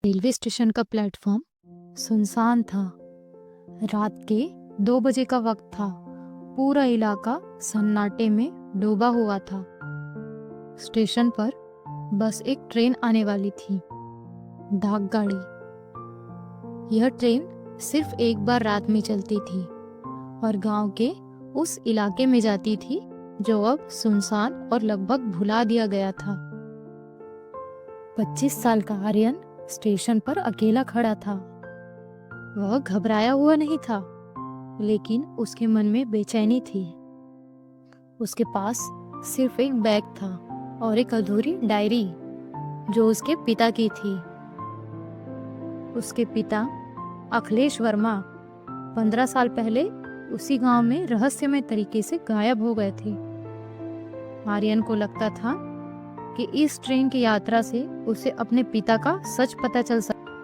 Railway station का platform सुनसान था। रात के 2 बजे का वक्त था। पूरा इलाका सन्नाटे में डूबा हुआ था। स्टेशन पर बस एक ट्रेन आने वाली थी, डाक गाड़ी। यह ट्रेन सिर्फ एक बार रात में चलती थी और गांव के उस इलाके में जाती थी जो अब सुनसान और लगभग भुला दिया गया था। 25 साल का आर्यन स्टेशन पर अकेला खड़ा था। वह घबराया हुआ नहीं था, लेकिन उसके मन में बेचैनी थी। उसके पास सिर्फ एक बैग था और एक अधूरी डायरी जो उसके पिता की थी। उसके पिता अखिलेश वर्मा 15 साल पहले उसी गांव में रहस्यमय तरीके से गायब हो गए थे। आर्यन को लगता था कि इस ट्रेन की यात्रा से उसे अपने पिता का सच पता चल सकता।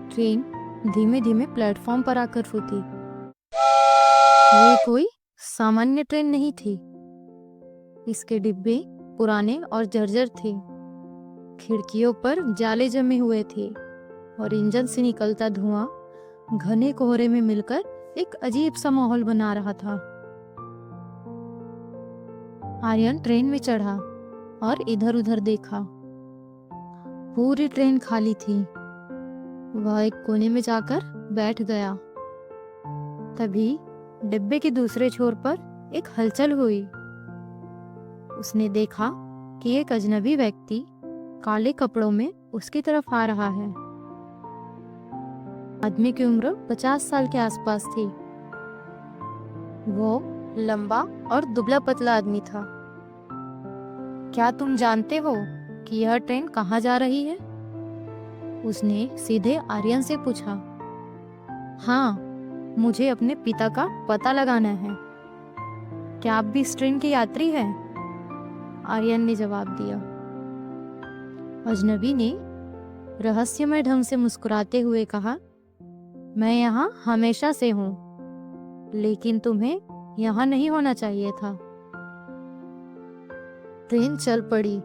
ट्रेन धीमे धीमे प्लेटफॉर्म पर आकर रुकी। ये कोई सामान्य ट्रेन नहीं थी। इसके डिब्बे पुराने और जर्जर थे। खिड़कियों पर जाले जमे हुए थे और इंजन से निकलता धुआं घने कोहरे में मिलकर एक अजीब सा माहौल बना रहा था। आर्यन ट्रेन में चढ़ा और इधर उधर देखा। पूरी ट्रेन खाली थी। वह एक कोने में जाकर बैठ गया। तभी डिब्बे के दूसरे छोर पर एक हलचल हुई। उसने देखा कि एक अजनबी व्यक्ति काले कपड़ों में उसकी तरफ आ रहा है। आदमी की उम्र 50 साल के आसपास थी। वो लंबा और दुबला पतला आदमी था। क्या तुम जानते हो कि यह ट्रेन कहाँ जा रही है? उसने सीधे आर्यन से पूछा। हाँ, मुझे अपने पिता का पता लगाना है। क्या आप भी इस ट्रेन के यात्री हैं? आर्यन ने जवाब दिया। अजनबी ने रहस्यमय ढंग से मुस्कुराते हुए कहा, मैं यहाँ हमेशा से हूँ, लेकिन तुम्हें यहाँ नहीं होना चाहिए था। ट्रेन चल पड़ी।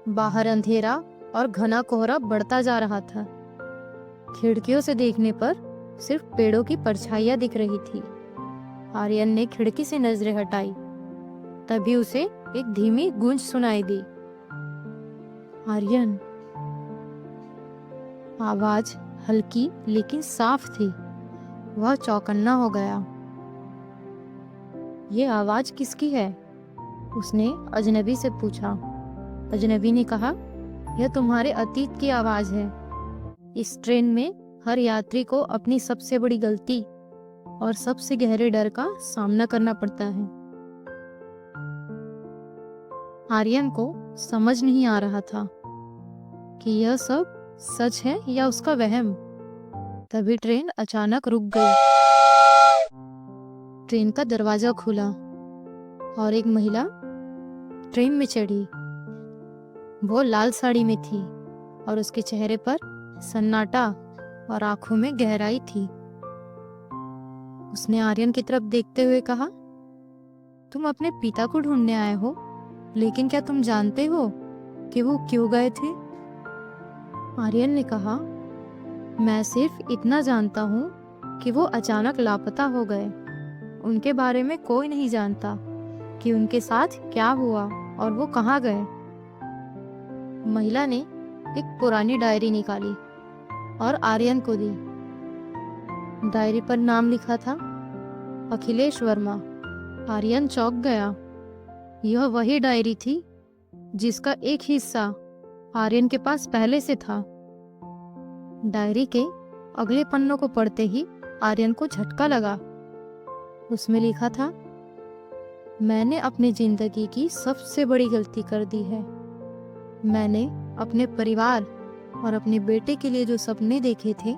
बाहर अंधेरा और घना कोहरा बढ़ता जा रहा था। खिड़कियों से देखने पर सिर्फ पेड़ों की परछाइयां दिख रही थी। आर्यन ने खिड़की से नजरें हटाई। तभी उसे एक धीमी गूंज सुनाई दी। आर्यन। आवाज हल्की लेकिन साफ थी। वह चौकन्ना हो गया। ये आवाज किसकी है? उसने अजनबी से पूछा। अजनबी ने कहा, यह तुम्हारे अतीत की आवाज है। इस ट्रेन में हर यात्री को अपनी सबसे बड़ी गलती और सबसे गहरे डर का सामना करना पड़ता है। आर्यन को समझ नहीं आ रहा था कि यह सब सच है या उसका वहम। तभी ट्रेन अचानक रुक गई। ट्रेन का दरवाजा खुला और एक महिला ट्रेन में चढ़ी। वो लाल साड़ी में थी और उसके चेहरे पर सन्नाटा और आंखों में गहराई थी। उसने आर्यन की तरफ देखते हुए कहा, तुम अपने पिता को ढूंढने आए हो, लेकिन क्या तुम जानते हो कि वो क्यों गए थे? आर्यन ने कहा, मैं सिर्फ इतना जानता हूँ कि वो अचानक लापता हो गए। उनके बारे में कोई नहीं जानता कि उनके साथ क्या हुआ और वो कहाँ गए। महिला ने एक पुरानी डायरी निकाली और आर्यन को दी। डायरी पर नाम लिखा था, अखिलेश वर्मा। आर्यन चौंक गया। यह वही डायरी थी जिसका एक हिस्सा आर्यन के पास पहले से था। डायरी के अगले पन्नों को पढ़ते ही आर्यन को झटका लगा। उसमें लिखा था, मैंने अपनी जिंदगी की सबसे बड़ी गलती कर दी है। मैंने अपने परिवार और अपने बेटे के लिए जो सपने देखे थे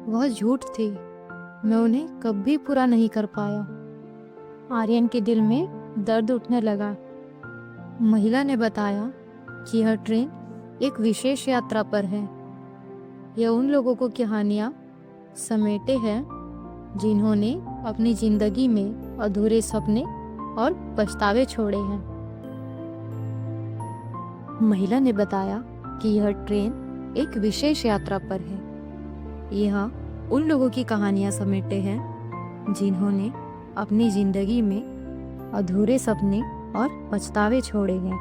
वह झूठ थे। मैं उन्हें कभी पूरा नहीं कर पाया। आर्यन के दिल में दर्द उठने लगा। महिला ने बताया कि यह ट्रेन एक विशेष यात्रा पर है। यह उन लोगों को कहानियां समेटे हैं जिन्होंने अपनी जिंदगी में अधूरे सपने और पछतावे छोड़े हैं। महिला ने बताया कि यह ट्रेन एक विशेष यात्रा पर है। यह उन लोगों की कहानियां समेटे हैं जिन्होंने अपनी जिंदगी में अधूरे सपने और पछतावे छोड़े हैं।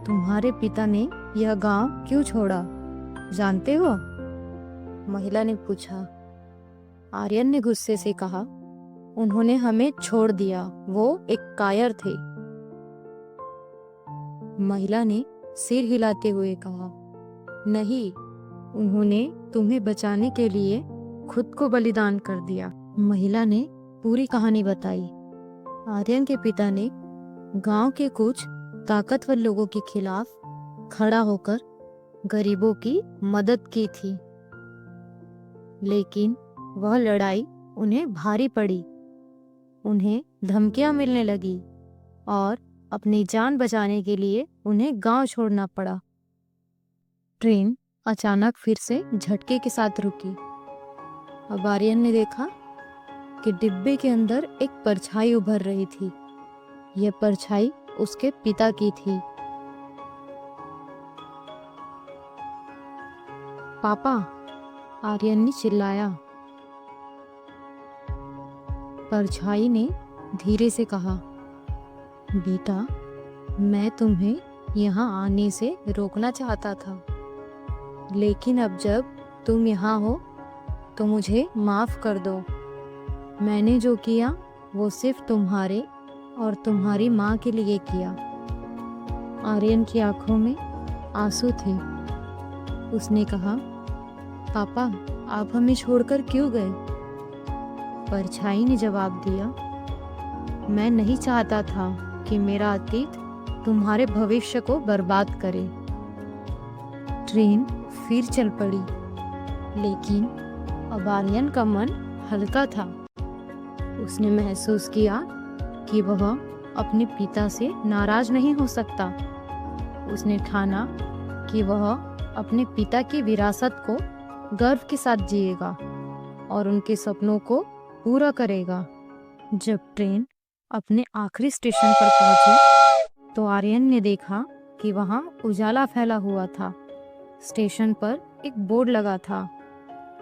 तुम्हारे पिता ने यह गांव क्यों छोड़ा, जानते हो? महिला ने पूछा। आर्यन ने गुस्से से कहा, उन्होंने हमें छोड़ दिया, वो एक कायर थे। महिला ने सिर हिलाते हुए कहा, नहीं, उन्होंने तुम्हें बचाने के लिए खुद को बलिदान कर दिया। महिला ने पूरी कहानी बताई। आर्यन के पिता ने गांव के कुछ ताकतवर लोगों के खिलाफ खड़ा होकर गरीबों की मदद की थी, लेकिन वह लड़ाई उन्हें भारी पड़ी। उन्हें धमकियां मिलने लगी और अपनी जान बचाने के लिए उन्हें गांव छोड़ना पड़ा। ट्रेन अचानक फिर से झटके के साथ रुकी। अब आर्यन ने देखा कि डिब्बे के अंदर एक परछाई उभर रही थी। यह परछाई उसके पिता की थी। पापा, आर्यन ने चिल्लाया। परछाई ने धीरे से कहा, बेटा, मैं तुम्हें यहाँ आने से रोकना चाहता था, लेकिन अब जब तुम यहाँ हो तो मुझे माफ कर दो। मैंने जो किया वो सिर्फ तुम्हारे और तुम्हारी माँ के लिए किया। आर्यन की आंखों में आंसू थे। उसने कहा, पापा, आप हमें छोड़कर क्यों गए? परछाई ने जवाब दिया, मैं नहीं चाहता था कि मेरा अतीत तुम्हारे भविष्य को बर्बाद करे। ट्रेन फिर चल पड़ी, लेकिन अब आर्यन का मन हल्का था। उसने महसूस किया कि वह अपने पिता से नाराज नहीं हो सकता। उसने ठाना कि वह अपने पिता की विरासत को गर्व के साथ जिएगा और उनके सपनों को पूरा करेगा। जब ट्रेन अपने आखिरी स्टेशन पर पहुंची तो आर्यन ने देखा कि वहां उजाला फैला हुआ था। स्टेशन पर एक बोर्ड लगा था,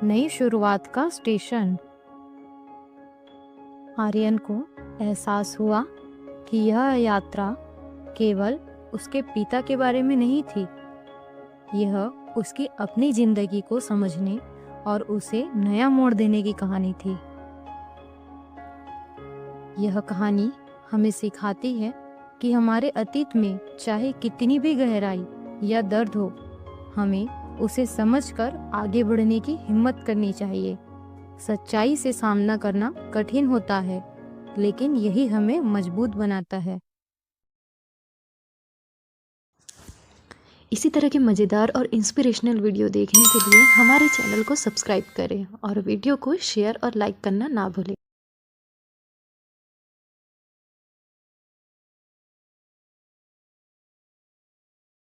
नई शुरुआत का स्टेशन। आर्यन को एहसास हुआ कि यह यात्रा केवल उसके पिता के बारे में नहीं थी, यह उसकी अपनी जिंदगी को समझने और उसे नया मोड़ देने की कहानी थी। यह कहानी हमें सिखाती है कि हमारे अतीत में चाहे कितनी भी गहराई या दर्द हो, हमें उसे समझकर आगे बढ़ने की हिम्मत करनी चाहिए। सच्चाई से सामना करना कठिन होता है, लेकिन यही हमें मजबूत बनाता है। इसी तरह के मज़ेदार और इंस्पिरेशनल वीडियो देखने के लिए हमारे चैनल को सब्सक्राइब करें और वीडियो को शेयर और लाइक करना ना भूलें।